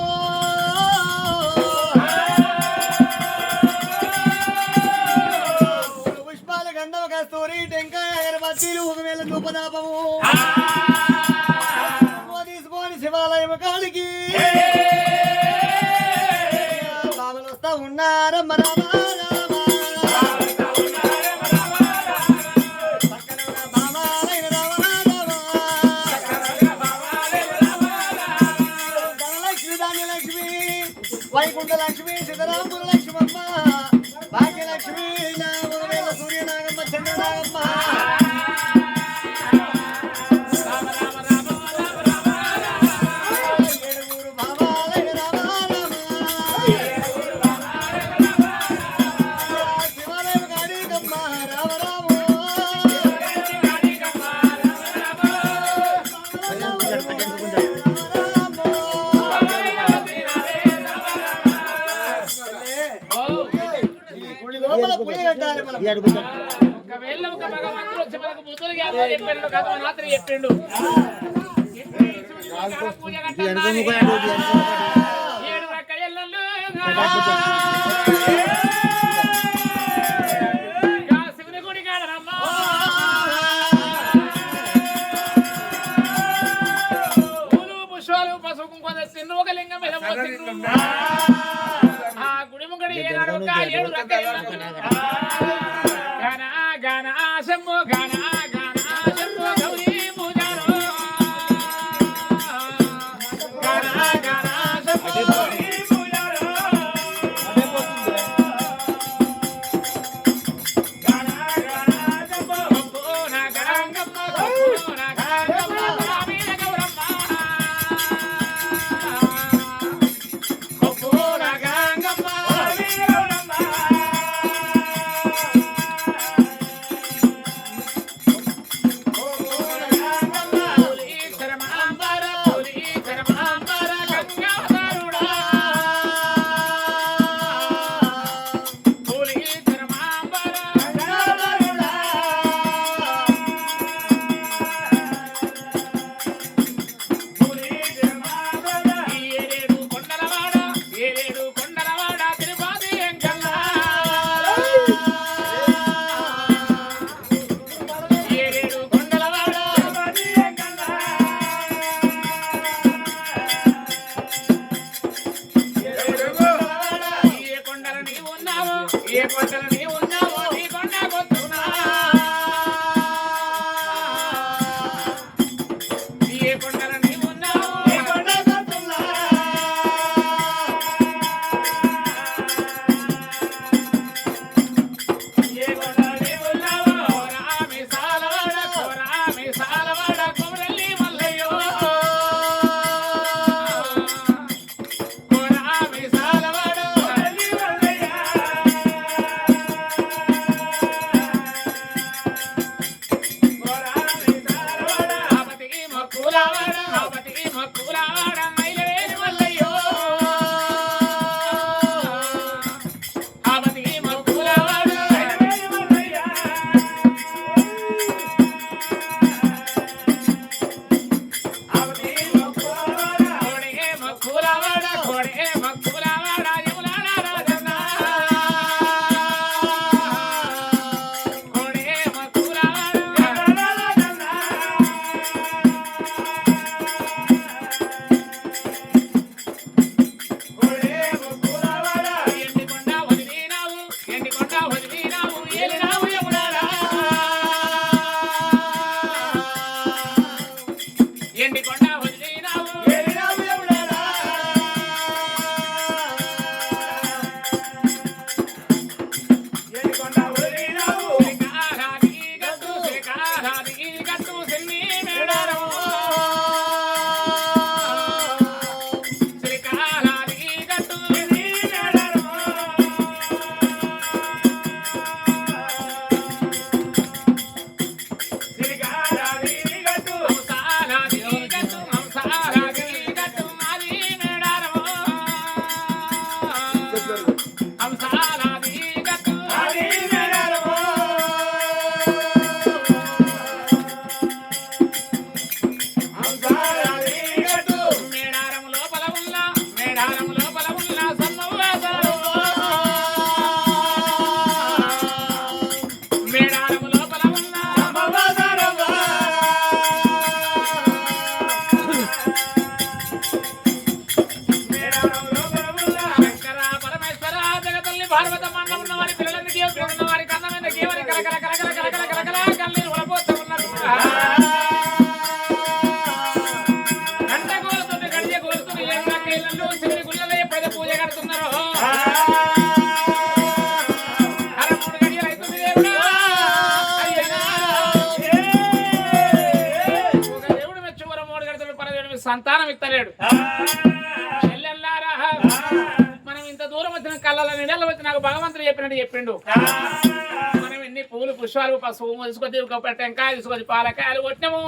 పుష్పాల గంధవ కస్తూరి టెంకాయ అగరబత్తీలు ఒకవేళ ధూపదాపము తీసుకొని శివాలయం కాడికి బాబులు వస్తా ఉన్నారమ్మ రామ ధనలక్ష్మి ధాన్యలక్ష్మి వైకుంఠ లక్ష్మి సిద్ధరాముల లక్ష్మమ్మ భాగ్యలక్ష్మి ఒకవేళ సూర్యనాగమ్మ చంద్రనాగమ్మ లోపల పులి కట్టాలి మనం. ఒకవేళ ఒక భగవంతుడు వచ్చి మనకు బుద్ధులు చెప్పిండు కదా రాత్రి చెప్పిండు పూజ కట్టాలి 7 రకాయలు శివుని గుడి కాడనమ్మా పూలు పుష్పాలు పసుపు కుంకుమ తిన్ను ఒక లింగం మీద ఆ గుడి ముంగడి ఏనాడు 7 రకాయలు గణ గణ శంభో గణ గణ శంభో గౌరీ పూజారో గణ గణ శంభో గౌరీ పూజారో గణ గణ శంభో గణ గణంగమ్మ గణ గణంగమ్మ స్వామీన గౌరమ్మ గణ గణంగమ్మ స్వామీన గౌరమ్మ ఏ కొండలు నీవు ఉన్నావో నీ కొండ గొత్తునా ఏ కొండలు నీవు ఉన్నావో నీ కొండ గొత్తునా ఏ కొండలు నీవు ఉన్నావో రామి సాలవాడ కొమరల్లి మల్లయ్యో రామి సాలవాడ కొమరల్లి మల్లయ్య మక్కులావాడ మైలవేలి మల్లయ్యో ఆపతికి మక్కులావాడ మైలవేలి మల్లయ్య ఆపతికి మక్కులావాడ కోడే మక్కులావాడ యములాడ రాజన్న కోడే మక్కులావాడ రాజన్న ఏలినావు యమునారా ఎండికొండ వదిలినావు ఏలినావు యమునారా ఎండికొండ వదిలినావు శ్రీకారాది గట్టు సిన్ని మేడారము శ్రీకారాది గట్టు సిన్ని మేడారము శ్రీకారాది గట్టు హంసారాది గట్టు మాది మేడారము హంసారాది గట్టు మాది మేడారము హంసారాది గట్టు మేడారము లోపల ఉన్న సమ్మవ్వాసారు మేడారము లోపల ఉన్న సమ్మవ్వాసారు మేడారము లోపల ఉన్న శంకర పరమేశ్వర జగతల్లి భారవతమ్మ అన్న ఉన్నవారి పిల్లలకి ఉన్నవారి కన్నమైన గేవరి కలకల కలకల కలకల కలకల కన్నీరు వడపోతూ ఉన్నారు గంట కోలుతుంది గడియ కోలుతుంది ఏళ్ళ కేళ్ళల్లో శివుని గుళ్ళలో ఎప్పుడైతే పూజ కడుతున్నారో అర 3 గడియలు అవుతుంది దేవుడా అయ్యనా ఒక దేవుడు మెచ్చువర 3 గడితలు పరదేవుడు సంతానం ఇత్తలేడు చెల్లెల్లారా మనం ఇంత దూరం వచ్చిన కళ్ళ నీళ్ళ వచ్చి నాకు భగవంతుడు చెప్పినట్టు చెప్పిండు మనం ఎన్ని పూలు పుష్పాలు పసుపు తీసుకొచ్చి ఒక టెంకాయ తీసుకొచ్చి పాలకాయలు కొట్టినాము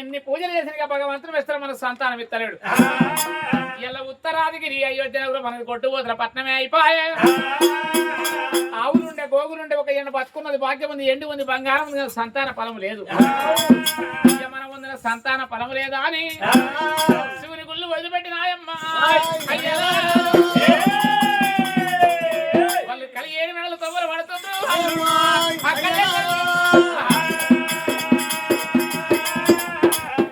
ఎన్ని పూజలు చేసిన భగవంతుడు వేస్తారు మనకు సంతానం ఇత్తలేడు ఇలా ఉత్తరాదిగిరి అయోధ్య నగరం మనకి కొట్టుపోతున్న పట్నమే అయిపోయే ఆవులుండే గోగులుండే ఒక ఎండ బతుకున్నది భాగ్యం ఉంది ఎండి ఉంది బంగారం ఉంది సంతాన ఫలం లేదు ఇక మనం ఉంది సంతాన ఫలం లేదా అని శివుని గుళ్ళు వదిలిపెట్టిన ఆయమ్మ వాళ్ళు కలిగి 7 నెలలు తవ్వలు పడుతుండ్రు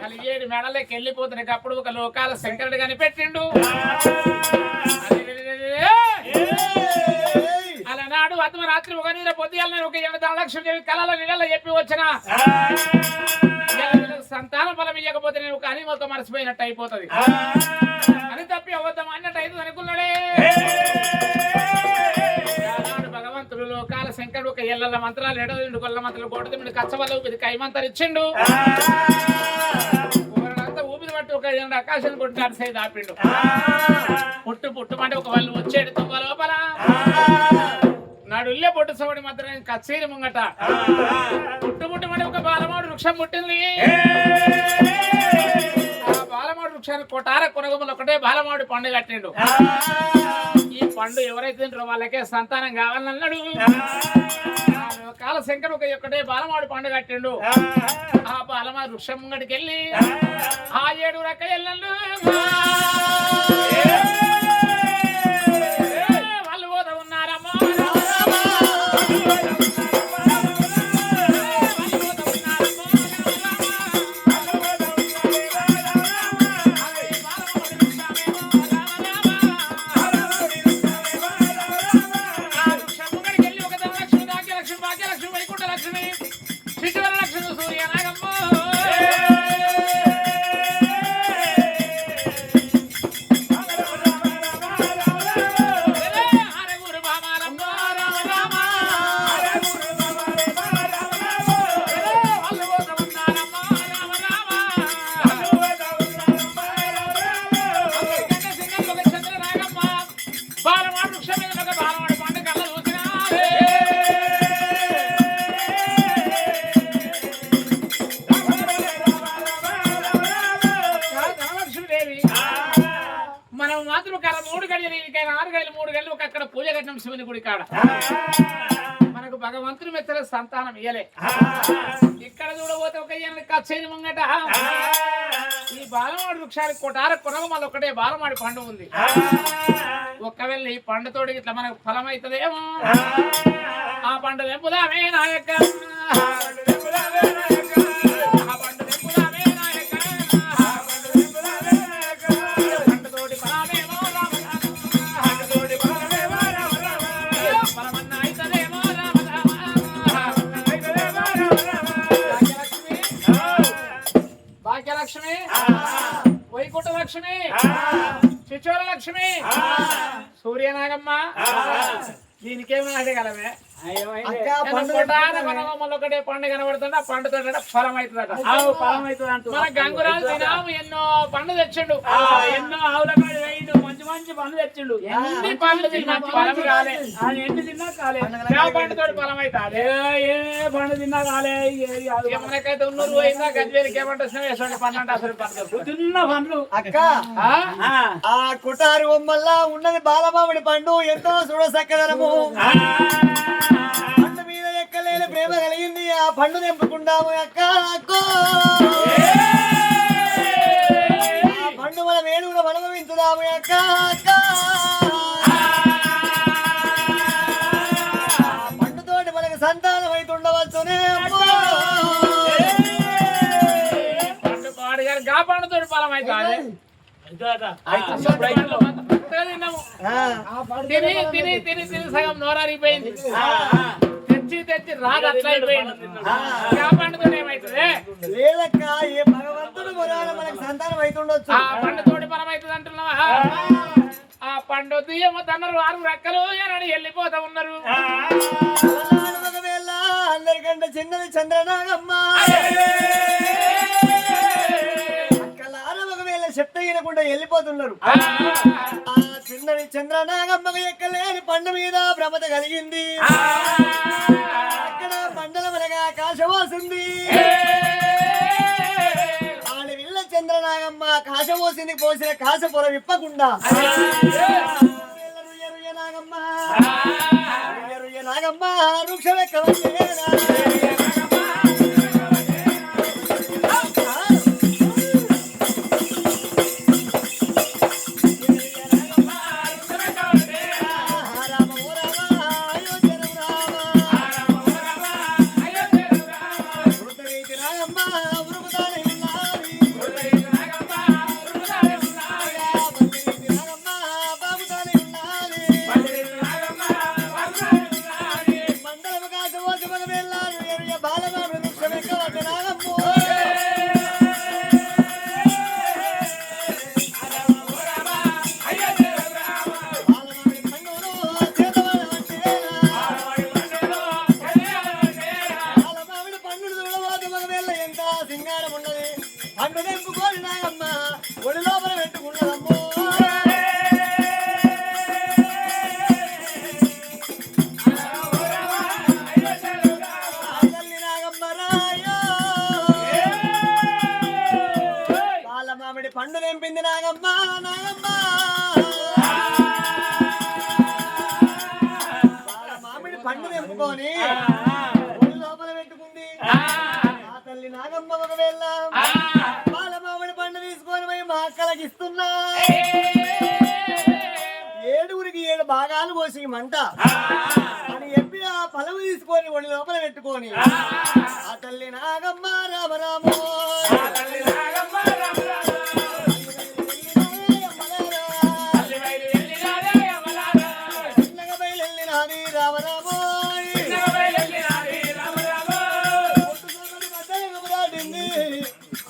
కలిగి 7 మెడలకి వెళ్ళిపోతున్నాయి అప్పుడు ఒక లోకాల శంకరుడు కనిపెట్టిండు అలనాడు అర్ధరాత్రి ఒక నీళ్ళ పొద్దుగాల ఒక 8 లక్షలు కళల నీళ్ళ చెప్పి వచ్చిన సంతాన ఫలం ఇవ్వకపోతే నేను ఒక అనిమతో మర్చిపోయినట్టు అయిపోతుంది అని తప్పి అవద్దం అన్నట్టు అయితే అనుకున్నాడే భగవంతుడు లోకాల శంకరుడు ఒక ఎల్లల మంత్రాలు 7 కొల్ల మంత్రాలు కోట కచ్చవల్ల ఊపిది కైమంతలు ఇచ్చిండు ఊరంతా ఊపిది పట్టి ఒక ఆకాశం కొట్టినాడు సైడ్ ఆపిండు పుట్టుమంటే ఒక వాళ్ళు వచ్చేడు తొమ్మ లోపల నాడుల్లే పొట్టు సవడి మాత్రం కచ్చేరి ముంగట పుట్టుమంటే ఒక బాలమాడు వృక్షం పుట్టింది ఆ బాలమాడు వృక్షానికి కొటార కొనగములు ఒకటే బాలమాడు పండు కట్టిండు ఈ పండు ఎవరైతే తింటారో వాళ్ళకే సంతానం కావాలన్నాడు కాల శంకర్ ఒకటే బాలమాడు పండు కట్టిండు ఆ బాలమాడు వృక్షం ముంగటికి వెళ్ళి ఆ 7 రక్క ఎల్లండు వాళ్ళు పోతా ఉన్నారమ్మా మనం మాత్రం 3 గడియలు 6 గడియలు 3 గడియలు ఒక అక్కడ పూజ కట్టినాం శివుని గుడి కాడ మనకు భగవంతుడు మెచ్చల సంతానం ఇయ్యలే ఇక్కడ చూడబోతే ఒక కచ్చేరి ముంగట ఈ బాలమాడి వృక్షానికి కొటార కొనగ మళ్ళీ ఒకటే బాలమాడి పండు ఉంది ఒకవేళ ఈ పండుతోటి ఇట్లా మనకు ఫలం అవుతుందేమో ఆ పండు వెంపుదామే నాయక భాగ్యలక్ష్మి వైకుంఠ లక్ష్మి చిచోర లక్ష్మి సూర్యనాగమ్మ దీనికేమో అడగలమే ఒకటే పండు కనబడుతుంటే ఆ పండుతో ఫలం అవుతుందట ఫలం అవుతుంది మన గంగురాజు తినాము ఎన్నో పండు తెచ్చిండు ఎన్నో ఆవుల కాడ వేయిండు మంచి మంచి పండ్లు తెచ్చిండు ఎన్ని పండ్లు తిన్నా ఫలం కాలే ఎన్ని తిన్నా కాలే పండుతో ఫలం అవుతుంది ఏ పండు తిన్నా కాలే మనకైతే ఉన్నూరు పోయిందా గజ్వేలికి ఏమంటే పండు అంటే అసలు పండు తిన్న పండ్లు అక్క ఆ కుటారు బొమ్మల్లా ఉన్నది బాలమామిడి పండు ఎంతో చూడసక్కదనము పండు మీద ఎక్కలేని ప్రేమ కలిగింది ఆ పండు తెంపుకుంటాము అక్క అక్కో ఆ పండు మన వేణువుల అనుభవించుదాము అక్క అక్క పండుతోటి మనకు సంతానం అవుతుండవచ్చునే పండు పాడు గారు గా పండుతోటి ఫలం అవుతుంది తిని సగం నోరారిపోయింది తెచ్చి రాదు అట్లా అయిపోయింది పండుతో ఏమైతుంది లేదక్క ఏ భగవంతుడు మొదల మనకు సంతానం అవుతుండొచ్చు ఆ పండుతోటి ఫలం అవుతుంది అంటున్నావా ఆ పండు దుయ్యమో తన్నారు 6 రక్కలు అని వెళ్ళిపోతా ఉన్నారు ఒకవేళ అందరికంటే చిన్నది చంద్రనాగమ్మ చెప్తే వినకుండా వెళ్ళిపోతున్నారు ఆ చిన్నది చంద్రనాగమ్మకు ఎక్కలేని పండు మీద భ్రమత కలిగింది అక్కడ పండుల మనగా కాశవాసింది ఆడి విల్ల చంద్రనాగమ్మ కాశవోసింది పోసిన కాస పొర విప్పకుండా నాగమ్మ వృక్షమెక్కవచ్చే పండు నింపింది నాగమ్మ నాగమ్మ మామిడి పండు నింపుకొని లోపల పెట్టుకుంది ఆ తల్లి నాగమ్మ ఒకవేళ పాల మామిడి పండు తీసుకొని పోయి మా అక్కలకి ఇస్తున్నా 7 భాగాలు పోసి మంట అని చెప్పి ఆ ఫలము తీసుకొని ఒడి లోపల పెట్టుకొని ఆ తల్లి నాగమ్మ రామరామో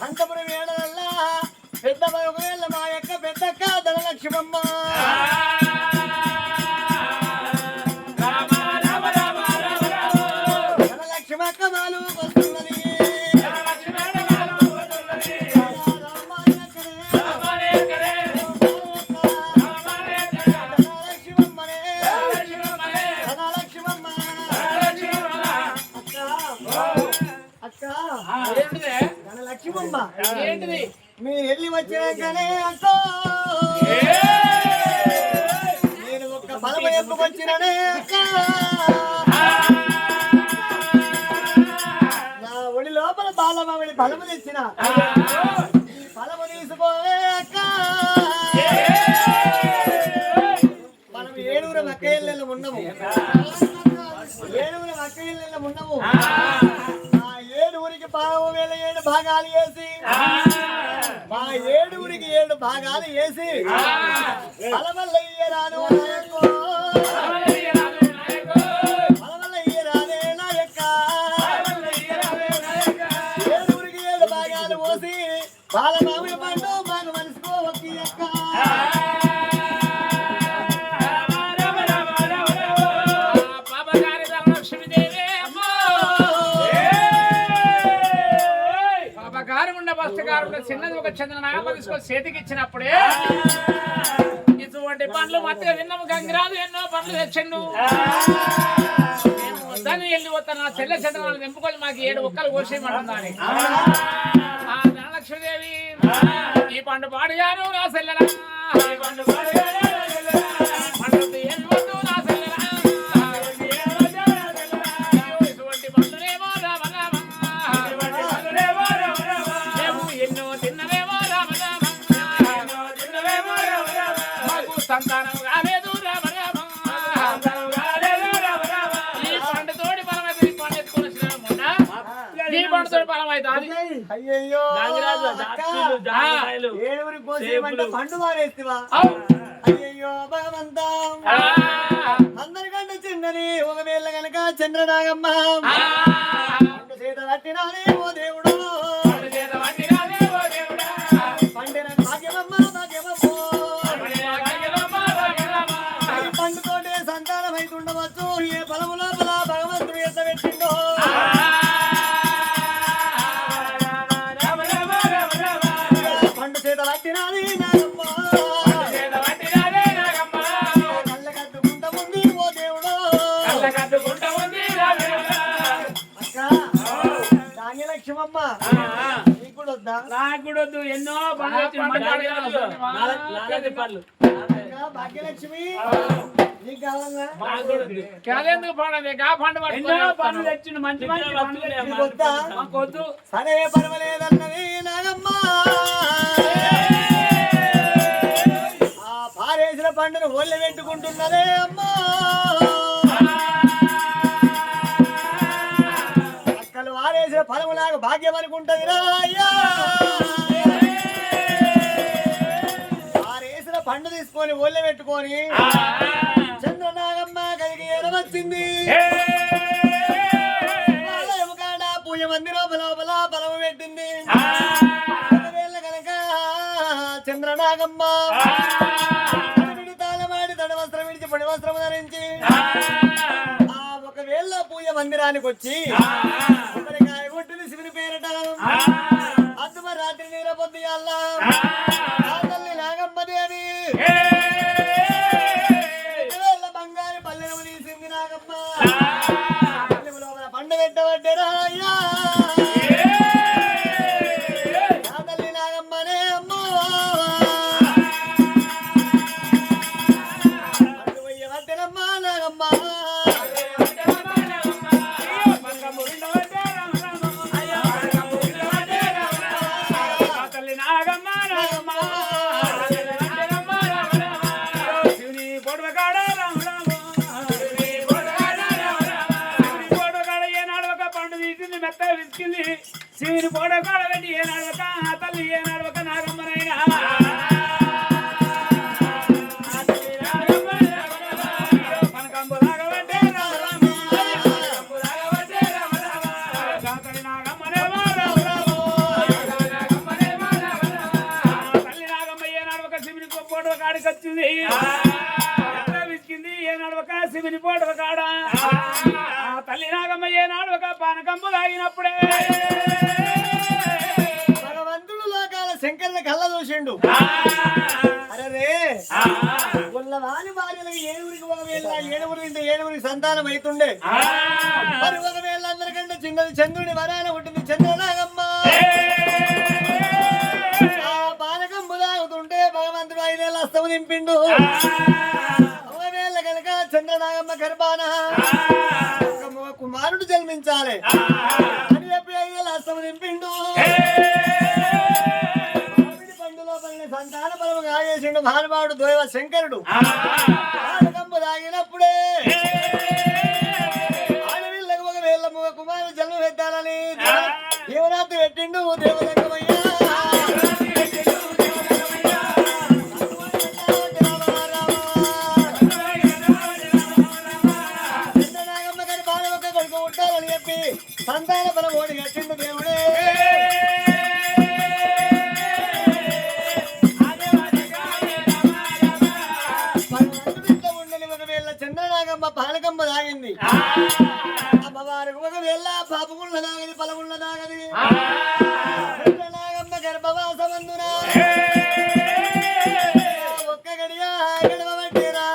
అంతపురం వేడల్లా పెద్ద ఒకవేళ మా యొక్క పెద్దక్క ధనలక్ష్మమ్మ ధనలక్ష్మక్క మాలు వస్తున్నది ఏంటిది మీరు వెళ్ళి వచ్చినాకనే అక్కో నేను ఒక్క బలమ ఎప్పుకొచ్చిననే అక్క నా ఒడి లోపల బాలమావిడి బలము తెచ్చిన బలము తీసుకోవే అక్క మనం 7 మక్కయిళ్ళలో ఉన్నాము 7 మక్కయిళ్ళలో ఉన్నాము ఆ 7 పావు వేల 7 భాగాలు వేసి మా 7 భాగాలు వేసి బలమల్లయ్యరాను బలమల్లయ్యరానే నా యొక్క 7 భాగాలు పోసి బాలమామిడి పండు మాకు మనసుకో ఒక్క యొక్క చిన్నది ఒక చంద్ర నాగమ్మ తీసుకొని చేతికి ఇచ్చినప్పుడే ఇటువంటి పండ్లు మధ్య విన్నాము గంగిరాజు ఎన్నో పండ్లు తెచ్చిండు నేను వద్దని వెళ్ళి వస్తాను నా చెల్లె చంద్రనాలు నింపుకొని మాకు 7 ఒక్కలు కోసేయమంటుందని ఆ ధనలక్ష్మీదేవి ఈ పండు పాడుగాను నా చెల్లెల పండు ఇటువంటి పండులేమో రామ రామ సంతానం కాలేదు రామ రామ ఈ పండుతోటి బలమైతే ఈ పండు ఎత్తుకొని వచ్చిన మొన్న ఈ పండుతోటి బలమైతే అది అయ్యయ్యో 7 కోసేమంటే పండు మారేస్తివా అయ్యయ్యో భగవంతా అందరికంటే చిన్నది ఒకవేళ గనక చంద్రనాగమ్మ చేత పట్టినానే ఓ దేవుడు పండిన భాగ్యమమ్మ భాగ్యమమ్మో పండుతోటే సంతానం అయితుండవచ్చు ఏ బలము లోపల భగవంతుడు ఎంత పెట్టిండో పండు చేత పట్టినాది నాగమ్మ కళ్ళ కట్టుకుంటా ఉంది ఓ దేవుడు వద్దు ఎన్నో పళ్ళు ఇంకా భాగ్యలక్ష్మి నీకు కావాలా కాదెందుకు పండదు కా పండు ఎన్నో పండ్లు తెచ్చిండు మంచి మంచి నీకు వద్దా? వద్దు సరే పర్వాలేదన్నది నాగమ్మ ఆ పారేసిన పండును ఒళ్ళు పెట్టుకుంటున్నదే అమ్మా అక్కలు వారేసిన ఫలములాగా భాగ్యం అనుకుంటదిరా అయ్యా వారేసిన పండు తీసుకొని ఒళ్ళు పెట్టుకొని చంద్రనాగమ్మ కలిగి ఎడవచ్చింది పూజ మంది లోపల బలము పెట్టింది కనుక చంద్రనాగమ్మ తాళమాడి తడ వస్త్రం విడిచి పొడి వస్త్రం ధరించి ఆ ఒకవేళ పూజ మందిరానికి వచ్చి కొబ్బరికాయ కొట్టింది శివుని పేరట అద్దుమ రాత్రి నీర పొద్దు తల్లి నాగమ్మ దేవి బంగారు పల్లెను తీసింది నాగమ్మ పండు పెట్టబడ్డరా అయ్యా తల్లి నాగమ్మనే అమ్మో పండు పోయబడ్డరమ్మా నాగమ్మ శివుని పోడకాడ పెట్టి ఏ నడవక ఆ తల్లి ఏ నడవక నాగమ్మనైనా పనకంబులాగబట్టే తల్లి నాగమ్మ ఏ నడవక శివుని పోడవ కాడికి వచ్చింది విసికింది ఏ నడవక శివుని పోడవ కాడ తల్లి నాగమ్మ ఏ నడవక పానకంబు తాగినప్పుడే భగవంతుడు లోకాల శంకరుని కళ్ళ చూసిండు అరే వాని భార్యలకు ఏడుగురికి ఒకవేళ ఏడుగురికి సంతానం అవుతుండే మరి ఒకవేళ అందరికంటే చిన్నది చంద్రుడి వరాన ఉంటుంది చంద్రనాగమ్మ ఆ పానకంబు తాగుతుంటే భగవంతుడు 5 ఏళ్ళ అస్తము దింపిండు ఒకవేళ కనుక చంద్రనాగమ్మ గర్భాన కుమారుడు జన్మించాలి అని చెప్పి 5 ఏళ్ళ అస్తము దింపిండు పండులో పడిన సంతాన బలము కాజేసిండు మహానుభావుడు దైవ శంకరుడు పానకంబు తాగినప్పుడే ఆడవిళ్ళకు ఒకవేళ కుమారుడు జన్మ పెట్టాలని దేవరాత్రి పెట్టిండు దేవరంగమయ్యా సంతాన బలం ఓడి కట్టిండు దేవుడే ఉండని ఒకవేళ చంద్రనాగమ్మ పానకమ్మ తాగింది అమ్మవారికి ఒకవేళ పాపగుళ్ళ తాగది పలగుళ్ళ తాగది చంద్రనాగమ్మ గర్భవాసమందున ఒక్క గడియా గడవబట్టేరా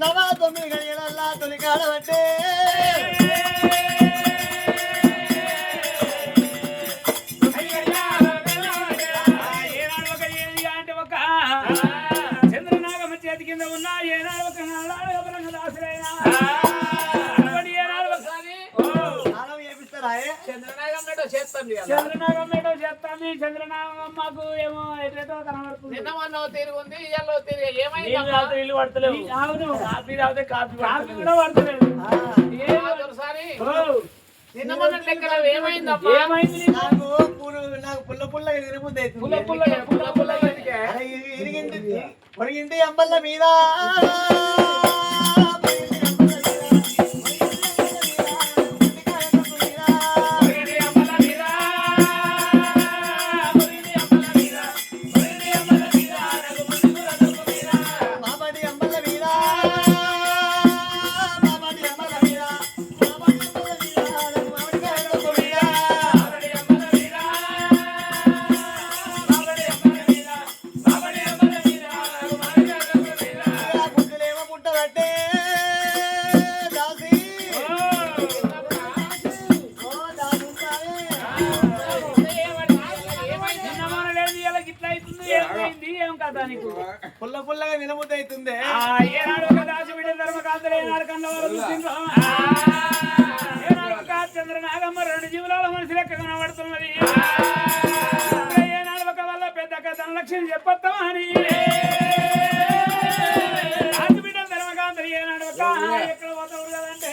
నవా 9 గడియలల్లా తొలి కాడబట్టే చంద్రనాగమ్మ చేతి కింద ఉన్న ఏనాడు ఒక దాసుడైనా చంద్రనాగమ్మేటో చేస్తాం చంద్రనాగమ్మకు ఏమో ఎట్లతో కనబడుతుంది నిన్న మొన్న తిరిగి ఉంది ఇయ్యాలో తిరిగి ఏమైంది ఇల్లు పడతలేవు అవును కాఫీ తాగితే కాఫీ కూడా పడతలేదు నిన్న మొన్న లెక్కల ఏమైందమ్మా ఏమైంది నాకు పుల్ల పుల్లగా తిరుగుతుంది పుల్ల పుల్ల ఎందుకే అరే ఇరిగింటి పొరిగింటి అంబల్ల మీద పుల్ల పుల్లగా వినబుద్ధి అవుతుంది ఏనాడు ఒక దాసిబిడ్డ ధర్మకాంతలు ఏనాడు కన్నవారు చూసిండ్రు ఏనాడు ఒక చంద్ర నాగమ్మ రెండు జీవుల మనిషి లెక్క కనబడుతున్నది ఏనాడు ఒక వల్ల పెద్ద తన లక్ష్యం చెప్పొద్దామా అని దాసిబిడ్డ ధర్మకాంతలు ఏనాడు ఒక ఎక్కడ పోతాడు కదంటే